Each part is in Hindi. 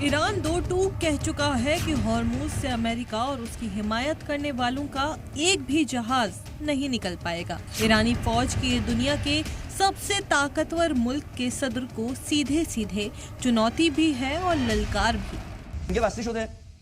ईरान दो टूक कह चुका है कि हॉर्मुज से अमेरिका और उसकी हिमायत करने वालों का एक भी जहाज नहीं निकल पाएगा। ईरानी फौज की दुनिया के सबसे ताकतवर मुल्क के सदर को सीधे सीधे चुनौती भी है और ललकार भी।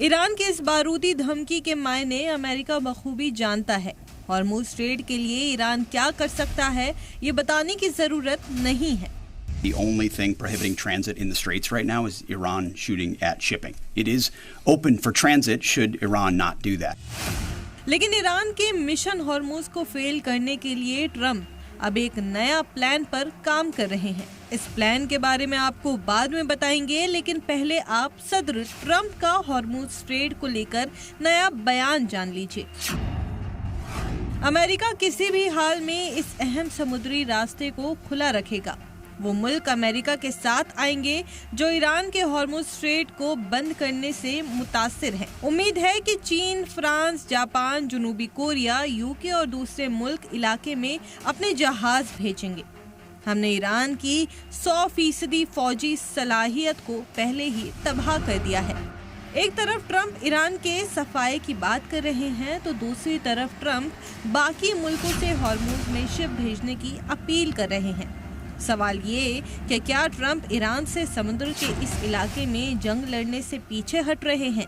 ईरान के इस बारूदी धमकी के मायने अमेरिका बखूबी जानता है। हॉर्मुज स्ट्रेट के लिए ईरान क्या कर सकता है ये बताने की जरूरत नहीं है। The only thing prohibiting transit in the straits right now is Iran shooting at shipping. It is open for transit should Iran not do that. लेकिन ईरान के मिशन हॉर्मुज को फेल करने के लिए ट्रम्प अब एक नया प्लान पर काम कर रहे हैं। इस प्लान के बारे में आपको बाद में बताएंगे, लेकिन पहले आप सदर ट्रम्प का हॉर्मुज स्ट्रेट को लेकर नया बयान जान लीजिए। अमेरिका किसी भी हाल में इस अहम समुद्री रास्ते को खुला रखेगा। वो मुल्क अमेरिका के साथ आएंगे जो ईरान के हॉर्मुज स्ट्रेट को बंद करने से मुतासिर है। उम्मीद है कि चीन, फ्रांस, जापान, जनूबी कोरिया, यूके और दूसरे मुल्क इलाके में अपने जहाज भेजेंगे। हमने ईरान की 100% फौजी सलाहियत को पहले ही तबाह कर दिया है। एक तरफ ट्रम्प ईरान के सफाए की बात कर रहे हैं तो दूसरी तरफ ट्रम्प बाकी मुल्कों से हॉर्मुज में शिप भेजने की अपील कर रहे हैं। सवाल ये कि क्या ट्रम्प ईरान से समुद्र के इस इलाके में जंग लड़ने से पीछे हट रहे हैं?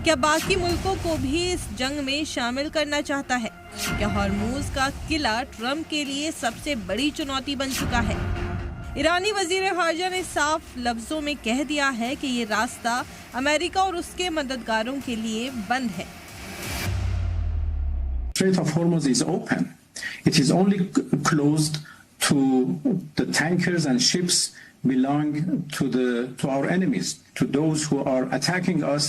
क्या बाकी मुल्कों को भी इस जंग में शामिल करना चाहता है? क्या हॉर्मुज का किला ट्रम्प के लिए सबसे बड़ी चुनौती बन चुका है? ईरानी वजीर खारजा ने साफ लफ्जों में कह दिया है कि ये रास्ता अमेरिका और उसके मददगारों के लिए बंद है। Strait of Hormuz is open. It is only closed to the tankers and ships belong to our enemies, to those who are attacking us.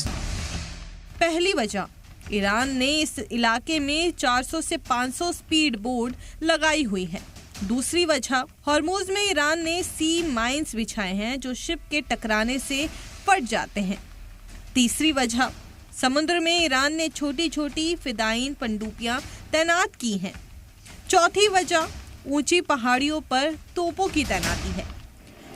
पहली वजह, ईरान ने इस इलाके में 400 से 500 स्पीड बोट लगाई हुई है। दूसरी वजह, हॉर्मुज में ईरान ने सी माइंस बिछाए हैं जो शिप के टकराने से फट जाते हैं। तीसरी वजह, समुद्र में ईरान ने छोटी छोटी फिदाइन पनडुब्बियां तैनात की हैं। चौथी वजह, ऊंची पहाड़ियों पर तोपों की तैनाती है।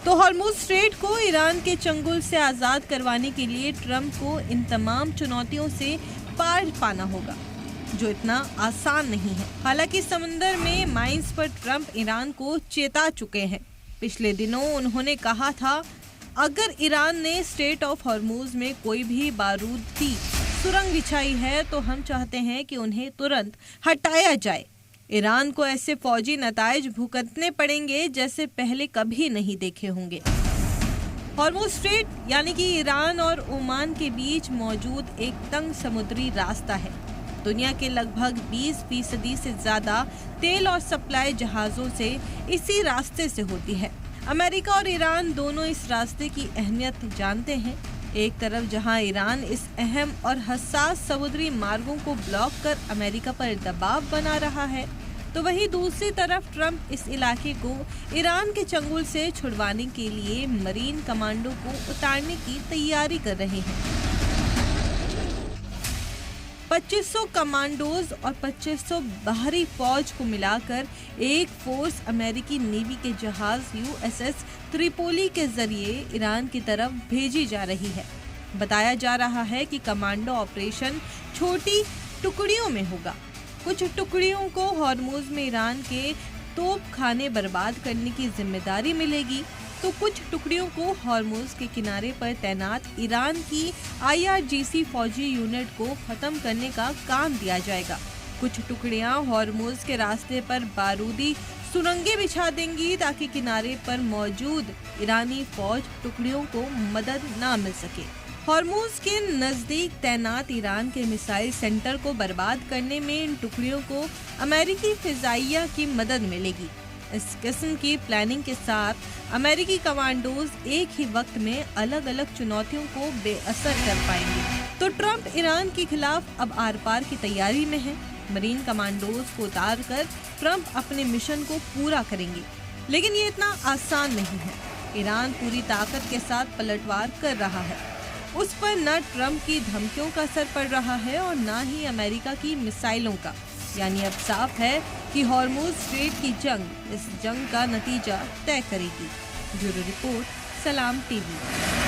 तो हॉर्मुज स्ट्रेट को ईरान के चंगुल से आज़ाद करवाने के लिए ट्रम्प को इन तमाम चुनौतियों से पार पाना होगा, जो इतना आसान नहीं है। हालांकि समंदर में माइंस पर ट्रम्प ईरान को चेता चुके हैं। पिछले दिनों उन्होंने कहा था, अगर ईरान ने स्ट्रेट ऑफ हॉर्मुज में कोई भी बारूदी सुरंग बिछाई है तो हम चाहते हैं कि उन्हें तुरंत हटाया जाए। ईरान को ऐसे फौजी नताइज भुगतने पड़ेंगे जैसे पहले कभी नहीं देखे होंगे। हॉर्मुज स्ट्रेट यानी कि ईरान और ओमान के बीच मौजूद एक तंग समुद्री रास्ता है। दुनिया के लगभग 20% से ज्यादा तेल और सप्लाई जहाजों से इसी रास्ते से होती है। अमेरिका और ईरान दोनों इस रास्ते की अहमियत जानते हैं। एक तरफ जहां ईरान इस अहम और हसास समुद्री मार्गों को ब्लॉक कर अमेरिका पर दबाव बना रहा है, तो वहीं दूसरी तरफ ट्रम्प इस इलाके को ईरान के चंगुल से छुड़वाने के लिए मरीन कमांडो को उतारने की तैयारी कर रहे हैं। 2500 कमांडोज और 2500 बाहरी फौज को मिलाकर एक फोर्स अमेरिकी नेवी के जहाज USS त्रिपोली के जरिए ईरान की तरफ भेजी जा रही है। बताया जा रहा है कि कमांडो ऑपरेशन छोटी टुकड़ियों में होगा। कुछ टुकड़ियों को हॉर्मुज में ईरान के तोप खाने बर्बाद करने की जिम्मेदारी मिलेगी, तो कुछ टुकड़ियों को हॉर्मुज के किनारे पर तैनात ईरान की IRGC फौजी यूनिट को खत्म करने का काम दिया जाएगा। कुछ टुकड़ियां हॉर्मुज के रास्ते पर बारूदी सुरंगें बिछा देंगी ताकि किनारे पर मौजूद ईरानी फौज टुकड़ियों को मदद ना मिल सके। हॉर्मुज के नजदीक तैनात ईरान के मिसाइल सेंटर को बर्बाद करने में इन टुकड़ियों को अमेरिकी फिजाइया की मदद मिलेगी। इस किस्म की प्लानिंग के साथ अमेरिकी कमांडोज एक ही वक्त में अलग अलग चुनौतियों को बेअसर कर पाएंगे। तो ट्रम्प ईरान के खिलाफ अब आर पार की तैयारी में है। मरीन कमांडोज को उतार कर ट्रम्प अपने मिशन को पूरा करेंगे, लेकिन ये इतना आसान नहीं है। ईरान पूरी ताकत के साथ पलटवार कर रहा है। उस पर न ट्रम्प की धमकियों का असर पड़ रहा है और न ही अमेरिका की मिसाइलों का। यानी अब साफ है कि हॉर्मुज स्ट्रेट की जंग इस जंग का नतीजा तय करेगी। ब्यूरो रिपोर्ट, सलाम टीवी।